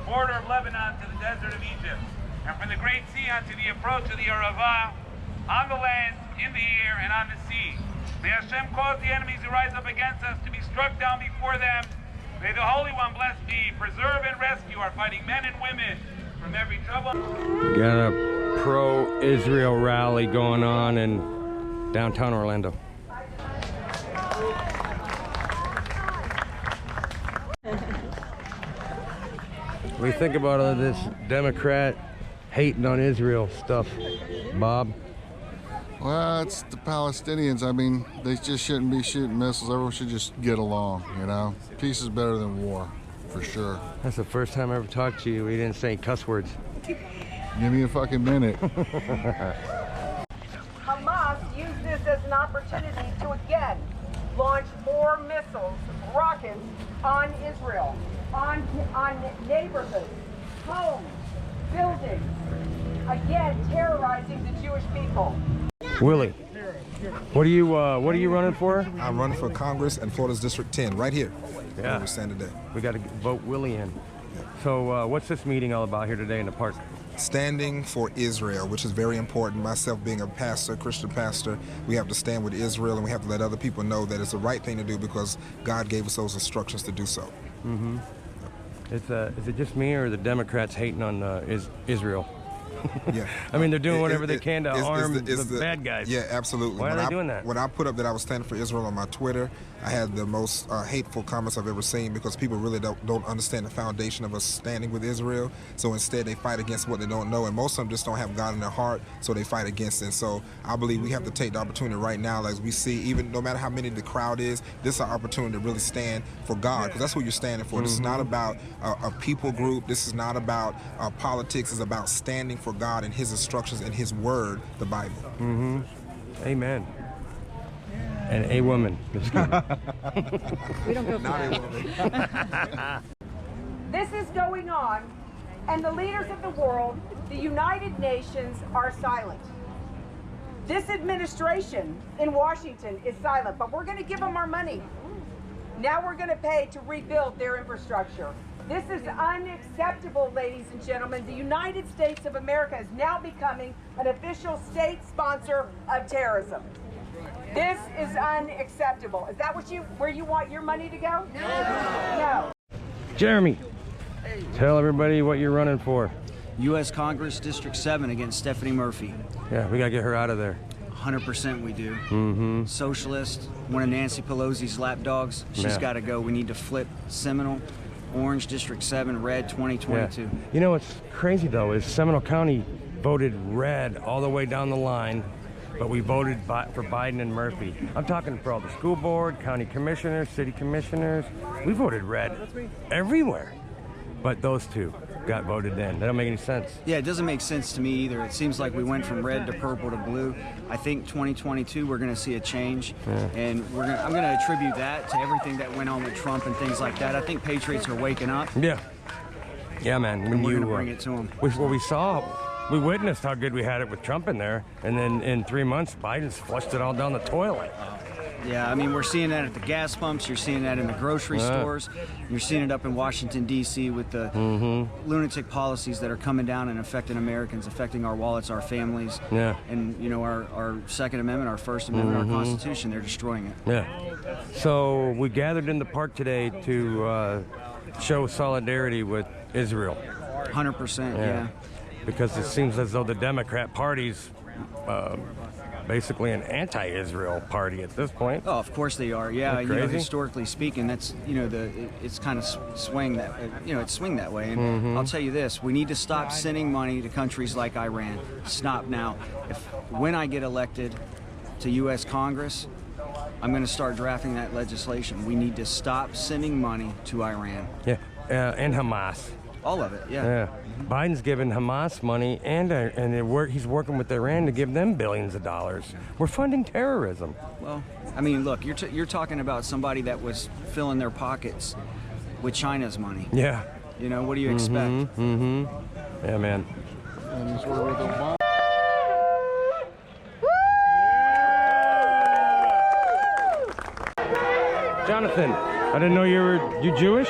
border of Lebanon to the desert of Egypt, and from the Great Sea unto the approach of the Arava, on the land, in the air, and on the sea. May Hashem cause the enemies who rise up against us to be struck down before them. May the Holy One, blessed be, preserve and rescue our fighting men and women from every trouble. Got a pro-Israel rally going on in downtown Orlando. What do you think about all this Democrat hating on Israel stuff, Bob? Well, it's the Palestinians. I mean, they just shouldn't be shooting missiles. Everyone should just get along, you know? Peace is better than war, for sure. That's the first time I ever talked to you. We didn't say cuss words. Give me a fucking minute. Hamas used this as an opportunity to again launch more missiles, rockets on Israel, on neighborhoods, homes, buildings, again terrorizing the Jewish people. Willie, what are you running for? I'm running for Congress in Florida's District 10, right here. Yeah. Where we stand today. We got to vote Willie in. Yeah. So what's this meeting all about here today in the park? Standing for Israel, which is very important. Myself being a pastor, Christian pastor, we have to stand with Israel, and we have to let other people know that it's the right thing to do because God gave us those instructions to do so. Mm-hmm. Is it just me, or are the Democrats hating on Israel? Yeah. I mean, they're doing whatever they can to arm the bad guys. Yeah, absolutely. Why are they doing that? When I put up that I was standing for Israel on my Twitter, I had the most hateful comments I've ever seen because people really don't understand the foundation of us standing with Israel. So instead, they fight against what they don't know, and most of them just don't have God in their heart, so they fight against it. And so I believe we have to take the opportunity right now, as we see, even no matter how many the crowd is, this is our opportunity to really stand for God, because that's what you're standing for. This is not about a people group. This is not about politics. It's about standing for God and His instructions and His Word, the Bible. Mm-hmm. Amen. And a woman. Just kidding. We don't go for that. This is going on, and the leaders of the world, the United Nations, are silent. This administration in Washington is silent, but we're going to give them our money. Now we're going to pay to rebuild their infrastructure. This is unacceptable, ladies and gentlemen. The United States of America is now becoming an official state sponsor of terrorism. This is unacceptable. Is that where you want your money to go? No. Jeremy, tell everybody what you're running for. U.S. Congress District 7 against Stephanie Murphy. Yeah, we gotta get her out of there. 100% we do. Mm-hmm. Socialist, one of Nancy Pelosi's lapdogs. She's got to go. We need to flip Seminole, Orange, District 7, red 2022. Yeah. You know what's crazy though is Seminole County voted red all the way down the line, but we voted for Biden and Murphy. I'm talking for all the school board, county commissioners, city commissioners. We voted red everywhere, but those two got voted in. That don't make any sense. Yeah, it doesn't make sense to me either. It seems like we went from red to purple to blue. I think 2022 we're going to see a change, and I'm going to attribute that to everything that went on with Trump and things like that. I think patriots are waking up. Yeah. Yeah, man. And we're going to bring it to them. We witnessed how good we had it with Trump in there, and then in 3 months, Biden's flushed it all down the toilet. Yeah, I mean, we're seeing that at the gas pumps. You're seeing that in the grocery stores. You're seeing it up in Washington, D.C. with the lunatic policies that are coming down and affecting Americans, affecting our wallets, our families, and, you know, our Second Amendment, our First Amendment, our Constitution. They're destroying it. Yeah. So we gathered in the park today to show solidarity with Israel. 100%, yeah. Because it seems as though the Democrat Party's basically an anti-Israel party at this point. Oh, of course they are. Yeah, you know, historically speaking, that's, you know, it's kind of swing that, you know, it's swing that way. And I'll tell you this: we need to stop sending money to countries like Iran. Stop now. When I get elected to U.S. Congress, I'm going to start drafting that legislation. We need to stop sending money to Iran. Yeah, and Hamas. All of it, yeah. Biden's giving Hamas money, and he's working with Iran to give them billions of dollars. We're funding terrorism. Well, I mean, look, you're talking about somebody that was filling their pockets with China's money. Yeah. You know, what do you expect? Yeah, man. Jonathan, I didn't know you Jewish?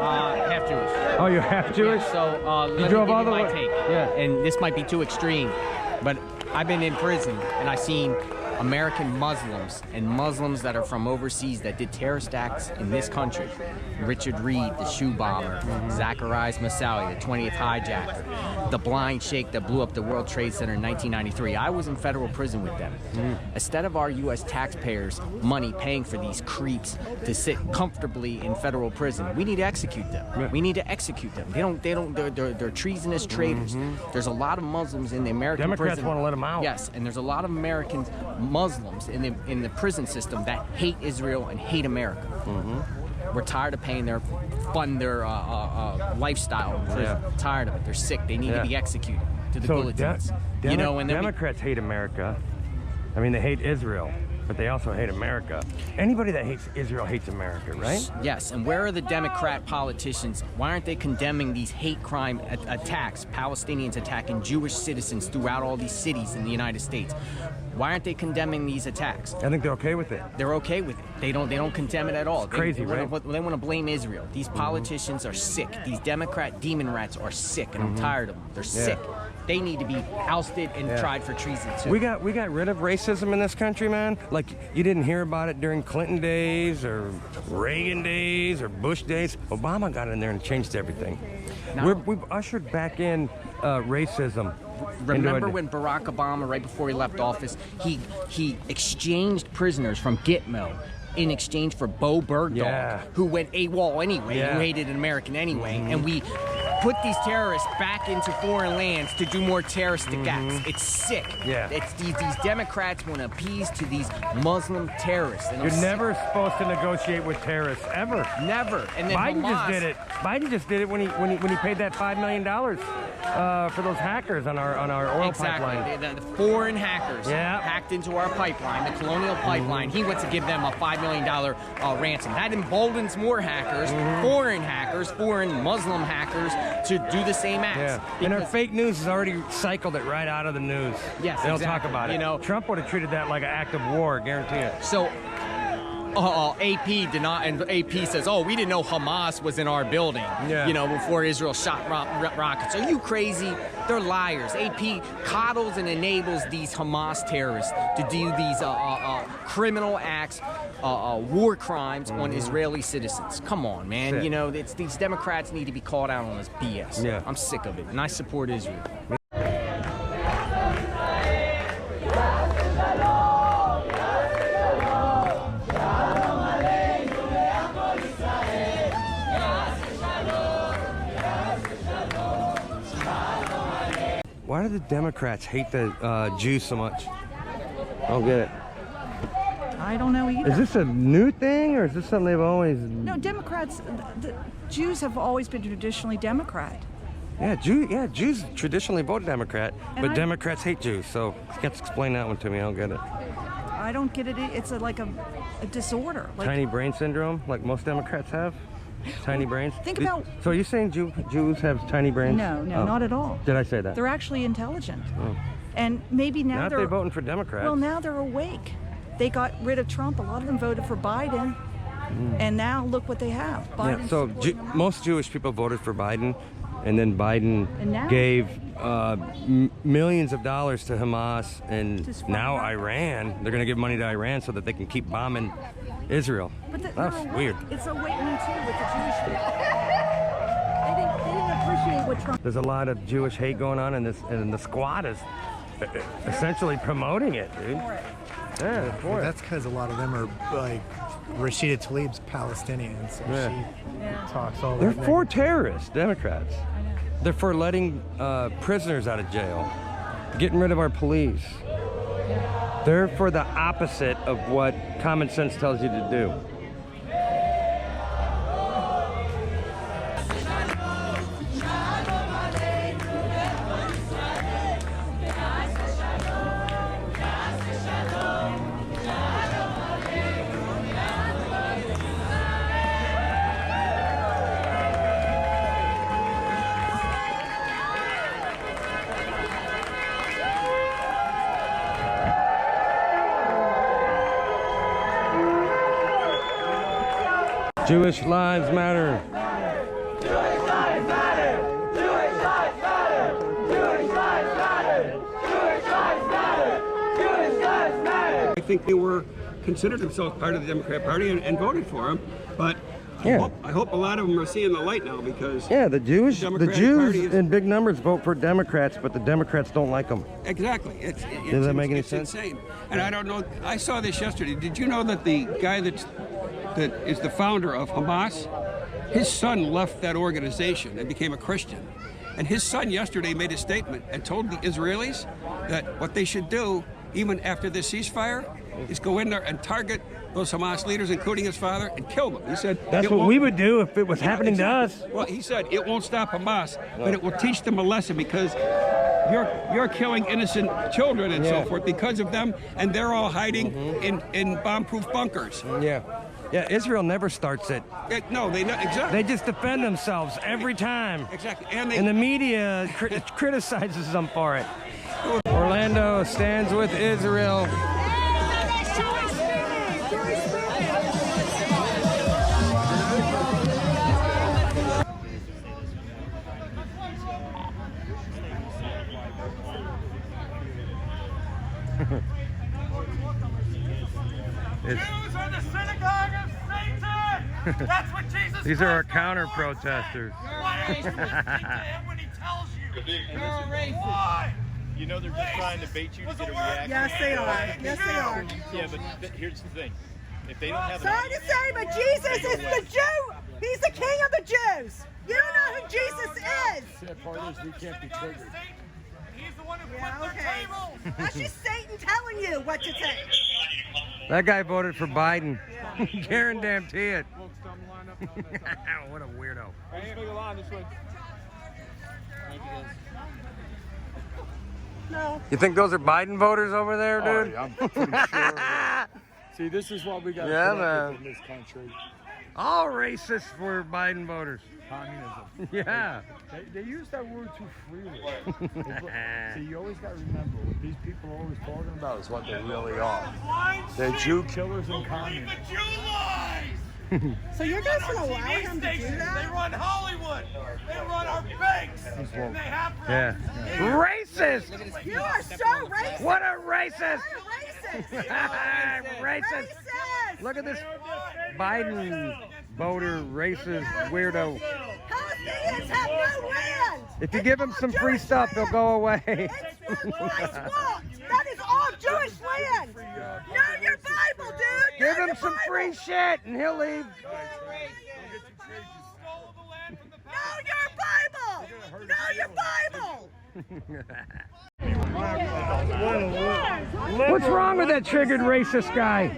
Half Jewish. Oh, you're half Jewish? Yeah, so let me drove give all you the my way- take. Yeah. And this might be too extreme, but I've been in prison and I've seen American Muslims and Muslims that are from overseas that did terrorist acts in this country. Richard Reed, the shoe bomber, Zacharias Moussaoui, the 20th hijacker, the blind sheikh that blew up the World Trade Center in 1993. I was in federal prison with them. Instead of our U.S. taxpayers' money paying for these creeps to sit comfortably in federal prison, we need to execute them. We need to execute them. They're treasonous traitors. There's a lot of Muslims in the American Democrats prison. want to let them out. Yes, and there's a lot of American Muslims in the prison system that hate Israel and hate America. We're tired of paying their lifestyle in prison. Yeah. Tired of it. They're sick. They need to be executed to the guillotines. Demo- You know, and then Democrats hate America. I mean, they hate Israel, but they also hate America. Anybody that hates Israel hates America, right? Yes, and where are the Democrat politicians? Why aren't they condemning these hate crime attacks, Palestinians attacking Jewish citizens throughout all these cities in the United States? Why aren't they condemning these attacks? I think they're okay with it. They're okay with it. They don't condemn it at all. Crazy, they right? They want to blame Israel. These politicians are sick. These Democrat demon rats are sick, and I'm tired of them. They're sick. They need to be ousted and tried for treason too. We got rid of racism in this country, man. Like, you didn't hear about it during Clinton days or Reagan days or Bush days. Obama got in there and changed everything. We've ushered back in racism. Remember when Barack Obama, right before he left office, he exchanged prisoners from Gitmo in exchange for Bo Bergdahl, who went AWOL anyway, who hated an American anyway, and we put these terrorists back into foreign lands to do more terroristic acts. It's sick. It's these Democrats want to appease to these Muslim terrorists. And You're never supposed to negotiate with terrorists, ever. Never. And then Biden Hamas, just did it. Biden just did it when he paid that $5 million for those hackers on our oil pipeline. Exactly. The foreign hackers hacked into our pipeline, the Colonial Pipeline. He went to give them a $5 million ransom. That emboldens more hackers, foreign Muslim hackers, to do the same acts. And our fake news has already cycled it right out of the news. Yes, they don't exactly. talk about it. You know, Trump would have treated that like an act of war, guarantee it. So AP did not, and AP says, "Oh, we didn't know Hamas was in our building." You know, before Israel shot rockets. Are you crazy? They're liars. AP coddles and enables these Hamas terrorists to do these criminal acts, war crimes on Israeli citizens. Come on, man. Sick. You know, these Democrats need to be called out on this BS. Yeah. I'm sick of it, and I support Israel. Why do the Democrats hate the Jews so much? I don't get it. I don't know either. Is this a new thing, or is this something they've always... No, Democrats, the Jews have always been traditionally Democrat. Yeah, Jews traditionally vote Democrat, And but I- Democrats hate Jews, so you have to explain that one to me. I don't get it. I don't get it. It's like a disorder. Like, Tiny brain syndrome, like most Democrats have? Tiny brains? think about- So are you saying Jews have tiny brains? No, not at all. Did I say that? They're actually intelligent. And maybe now Not they're... they voting for Democrats. Well, now they're awake. They got rid of Trump. A lot of them voted for Biden. And now look what they have. Yeah, so most Jewish people voted for Biden, and then Biden And now- gave millions of dollars to Hamas, and To swat now back. Iran, they're going to give money to Iran so that they can keep bombing Israel. But That's weird. It's awakening too with the Jewish people. They didn't appreciate what Trump... There's a lot of Jewish hate going on, and the squad is essentially promoting it, dude. Yeah, it's for it. That's because a lot of them are like Rashida Tlaib's Palestinians. So she talks all They're that for negative. terrorists, Democrats. They're for letting prisoners out of jail, getting rid of our police. They're for the opposite of what common sense tells you to do. Jewish lives matter. think they were considered themselves part of the Democrat Party and voted for him. But I hope a lot of them are seeing the light now, because the Jews Party is, in big numbers vote for Democrats, but the Democrats don't like them. Exactly. Does that make any sense? Insane. And I don't know. I saw this yesterday. Did you know that the guy that is the founder of Hamas, his son left that organization and became a Christian, and his son yesterday made a statement and told the Israelis that what they should do, even after this ceasefire, is go in there and target those Hamas leaders, including his father, and kill them. He said that's what we would do if it was happening to us. Well, he said it won't stop Hamas, but it will teach them a lesson, because you're killing innocent children and so forth because of them, and they're all hiding in bomb-proof bunkers. Yeah, Israel never starts it. No, exactly. They just defend themselves every time. Exactly. And the media criticizes them for it. Orlando stands with Israel. Jews are the synagogue of Satan. That's what Jesus. These are our counter protesters. Why don't you listen to him when he tells you? You're a racist. Why? You know they're just trying to bait you to get a reaction. Yes, they are. Yes, they are. Yeah, but here's the thing. If they don't have Sorry to say, but Jesus is the Jew. He's the king of the Jews. You don't know who Jesus is. The part is we can't be triggered. He's the one who flipped their table. That's just Satan telling you what to think. That guy voted for Biden. Guarantee it. What a weirdo. No. You think those are Biden voters over there, dude? I'm pretty sure. See, this is what we got in this country. All racists were Biden voters. Communism. Yeah. They use that word too freely. See, you always got to remember, what these people are always talking about is what they really are. They're Jew killers and communists. The Jew lies. So you're just going to allow him to do They that? run Hollywood. They run our banks. And they have Racist! You are so racist. What a racist! You're racist. Racist! Look at this Biden voter, racist weirdo. Palestinians have no land. If you give him some free stuff, they'll go away. It's where Christ walked. That is all Jewish land. Know your Bible, dude. Give him some free shit and he'll leave. Know your Bible. Know your Bible. What's wrong with that triggered racist guy?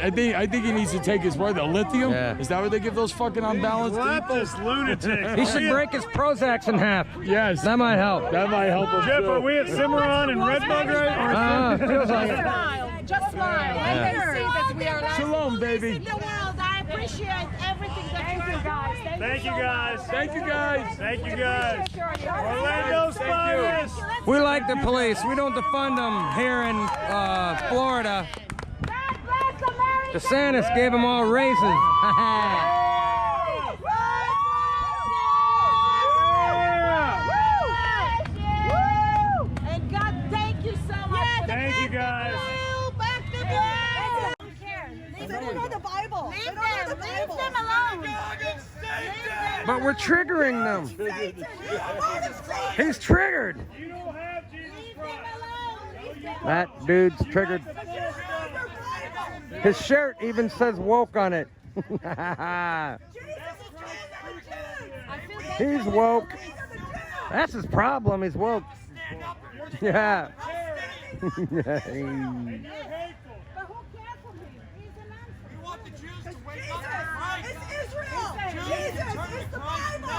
I think he needs to take his word. The lithium? Yeah. Is that what they give those fucking unbalanced people? Leftist lunatics. He should break his Prozacs in half. Yes. That might help. That might help him. Jeff, too. are we at Cimarron and Redbug right? Feels like it. Just smile. I can see that we are like Shalom, baby. in the world. I appreciate everything that you do, guys. Thank you, guys. Thank you, guys. Thank you, guys. Orlando's finest. We like the police. We don't defund them here in Florida. God bless America. DeSantis gave them all raises. And God, thank you so much. Thank you, guys. Back to black. They don't know the Bible. Leave them alone. But we're triggering them. He's triggered. Leave them alone. That dude's triggered. His shirt even says woke on it. He's woke. That's his problem. He's woke. Yeah. But who cares for him? He's a man. You want the Jews to wake up to Christ. It's Israel. Jesus is the Bible.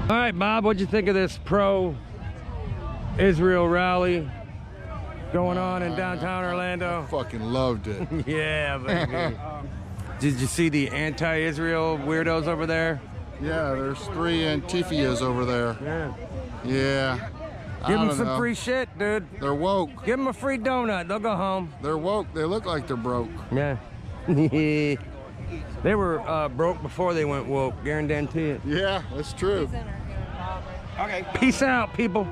All right, Bob, what'd you think of this pro-Israel rally going on in downtown Orlando? Fucking loved it. Yeah, baby. Did you see the anti-Israel weirdos over there? Yeah, there's 3 Antifias over there. Yeah. Yeah. Give them some free shit, dude. They're woke. Give them a free donut. They'll go home. They're woke. They look like they're broke. Yeah. They were broke before they went woke. Guarantee it. Yeah, that's true. Okay. Peace out, people.